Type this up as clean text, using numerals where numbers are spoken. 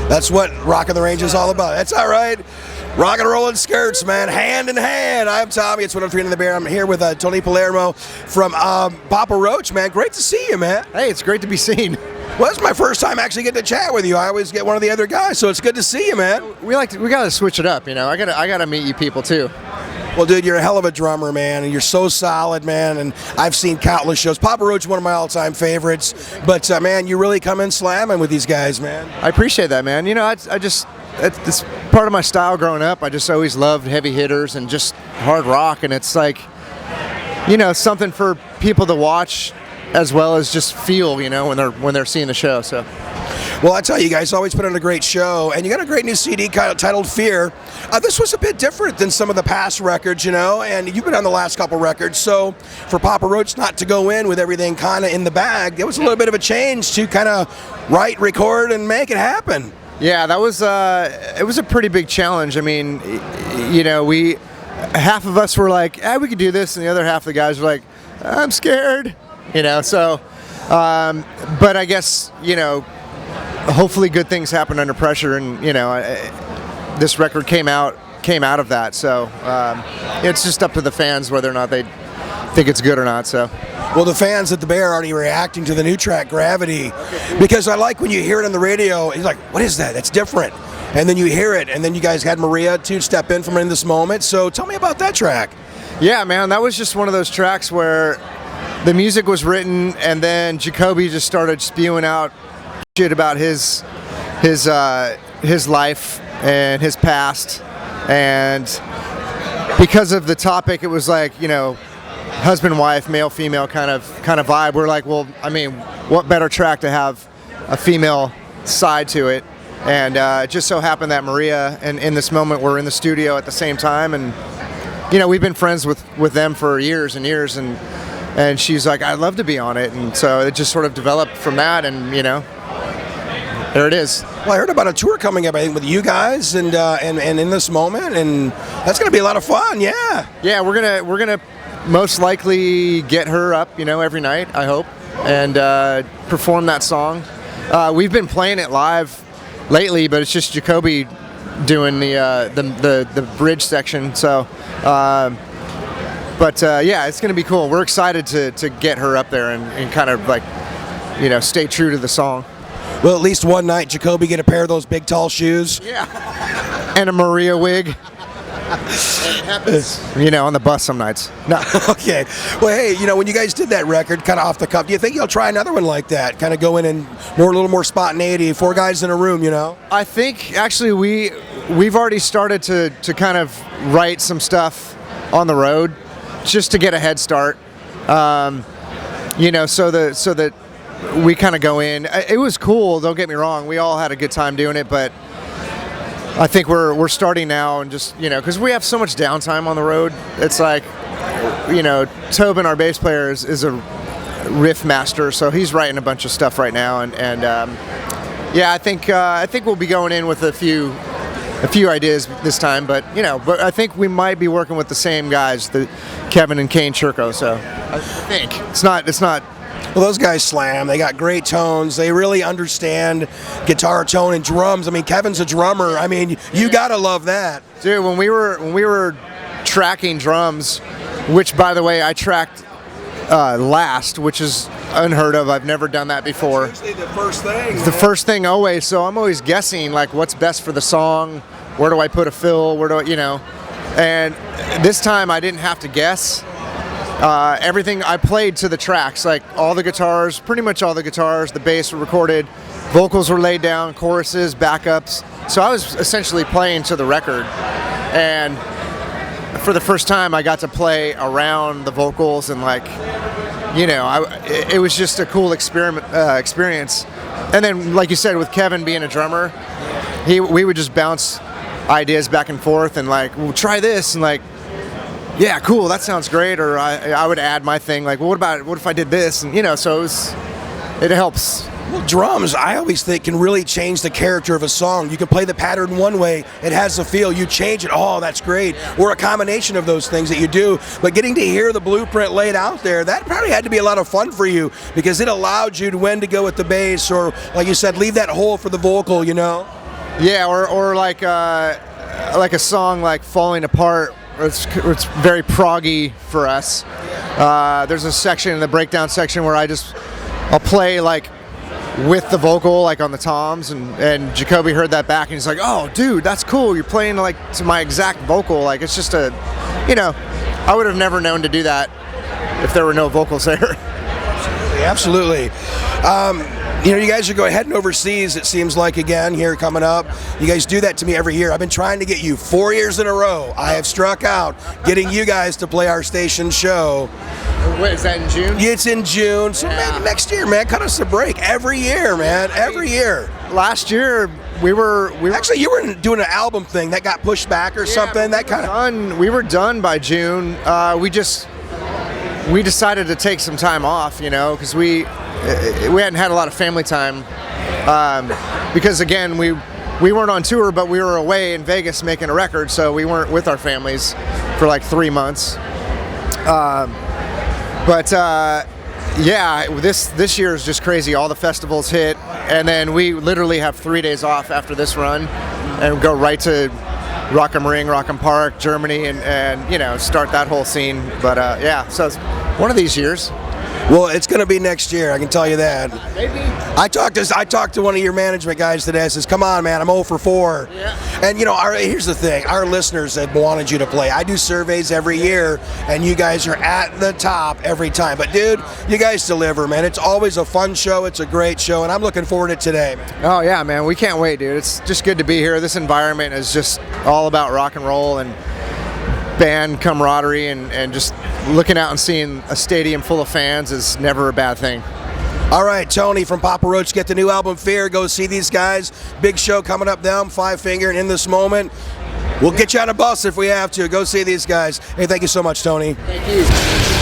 That's what Rockin' the Range is all about. That's all right. Rock and rollin' skirts, man, hand in hand. I'm Tommy. It's 103 in the Bear. I'm here with Tony Palermo from Papa Roach, man. Great to see you, man. Hey, it's great to be seen. Well, it's my first time actually getting to chat with you. I always get one of the other guys, so it's good to see you, man. We gotta switch it up, you know. I gotta meet you people too. Well, dude, you're a hell of a drummer, man, and you're so solid, man, and I've seen countless shows. Papa Roach is one of my all-time favorites, but, man, you really come in slamming with these guys, man. I appreciate that, man. You know, it's part of my style growing up. I just always loved heavy hitters and just hard rock, and it's like, you know, something for people to watch as well as just feel, you know, when they're seeing the show, so. Well, I tell you, guys always put on a great show, and you got a great new CD titled f.e.a.r. This was a bit different than some of the past records, you know, and you've been on the last couple records, so for Papa Roach not to go in with everything kind of in the bag, it was a little bit of a change to kind of write, record, and make it happen. Yeah, that was it was a pretty big challenge. I mean, you know, half of us were like, we could do this, and the other half of the guys were like, I'm scared, you know, so, but I guess, you know, hopefully good things happen under pressure, and you know, this record came out of that, so it's just up to the fans whether or not they think it's good or not. So, well, the fans at the Bear are already reacting to the new track Gravity, because I like when you hear it on the radio, he's like, what is that? That's different. And then you hear it, and then you guys had Maria to step in from in this moment, so tell me about that track. Yeah, man, that was just one of those tracks where the music was written and then Jacoby just started spewing out shit about his life and his past, and because of the topic, it was like, you know, husband wife, male female kind of vibe. We're like, well, I mean, what better track to have a female side to it, and it just so happened that Maria and in this moment we're in the studio at the same time, and you know, we've been friends with them for years and years, and she's like, I'd love to be on it, and so it just sort of developed from that, and you know, there it is. Well, I heard about a tour coming up, I think, with you guys, and in this moment, and that's going to be a lot of fun. Yeah. Yeah, we're gonna most likely get her up, you know, every night, I hope, and perform that song. We've been playing it live lately, but it's just Jacoby doing the bridge section. So, but yeah, it's gonna be cool. We're excited to get her up there and kind of like, you know, stay true to the song. Well, at least one night, Jacoby get a pair of those big, tall shoes. Yeah. And a Maria wig. It happens, you know, on the bus some nights. No. Okay. Well, hey, you know, when you guys did that record, kind of off the cuff, do you think you'll try another one like that? Kind of go in and a little more spontaneity, 4 guys in a room, you know? I think, actually, we've already started to kind of write some stuff on the road just to get a head start. You know, so that we kind of go in. It was cool, don't get me wrong. We all had a good time doing it, but I think we're starting now, and just, you know, because we have so much downtime on the road. It's like, you know, Tobin, our bass player, is a riff master, so he's writing a bunch of stuff right now, and yeah, I think we'll be going in with a few ideas this time, but you know, but I think we might be working with the same guys, the Kevin and Kane Churko. So I think it's not. Well, those guys slam. They got great tones. They really understand guitar tone and drums. I mean, Kevin's a drummer. I mean, you gotta love that, dude. When we were tracking drums, which by the way I tracked last, which is unheard of. I've never done that before. It's usually the first thing. It's the first thing always. So I'm always guessing like what's best for the song. Where do I put a fill? Where do I, you know? And this time I didn't have to guess. Everything I played to the tracks, like all the guitars, pretty much all the guitars, the bass were recorded, vocals were laid down, choruses, backups. So I was essentially playing to the record, and for the first time I got to play around the vocals, and like, you know, it was just a cool experience. And then, like you said, with Kevin being a drummer, we would just bounce ideas back and forth, and like, well, try this, and like, yeah, cool, that sounds great. Or I would add my thing, like, well, what if I did this? And you know, so it helps. Well, drums, I always think, can really change the character of a song. You can play the pattern one way, it has a feel. You change it, oh, that's great. Or a combination of those things that you do. But getting to hear the blueprint laid out there, that probably had to be a lot of fun for you, because it allowed you to when to go with the bass, or like you said, leave that hole for the vocal, you know? Yeah, or like a song like Falling Apart. It's very proggy for us. There's a section in the breakdown section where I'll play like with the vocal like on the toms, and Jacoby heard that back and he's like, oh dude, that's cool, you're playing like to my exact vocal. Like it's just I would have never known to do that if there were no vocals there. Absolutely. You guys are heading overseas, it seems like, again, here coming up. You guys do that to me every year. I've been trying to get you 4 years in a row. I have struck out getting you guys to play our station show. What, is that in June? It's in June. So maybe next year, man, cut us a break. Every year, man. Every year. Last year, we were actually, you were doing an album thing that got pushed back or something. We were done by June. We decided to take some time off, because we hadn't had a lot of family time. Because again, we weren't on tour, but we were away in Vegas making a record, so we weren't with our families for like 3 months. This year is just crazy. All the festivals hit, and then we literally have 3 days off after this run, and go right to Rock am Ring, Rock am Park, Germany, and start that whole scene. But so it's one of these years. Well, it's going to be next year, I can tell you that. Maybe. I talked to one of your management guys today. I says, come on, man, I'm 0 for 4. Yeah. And, here's the thing. Our listeners have wanted you to play. I do surveys every year, and you guys are at the top every time. But, dude, you guys deliver, man. It's always a fun show. It's a great show, and I'm looking forward to today. Oh, yeah, man. We can't wait, dude. It's just good to be here. This environment is just all about rock and roll and band camaraderie, and just looking out and seeing a stadium full of fans is never a bad thing. All right, Tony from Papa Roach, get the new album f.e.a.r. Go see these guys. Big show coming up down Five Finger, and in this moment, we'll get you on a bus if we have to. Go see these guys. Hey, thank you so much, Tony. Thank you.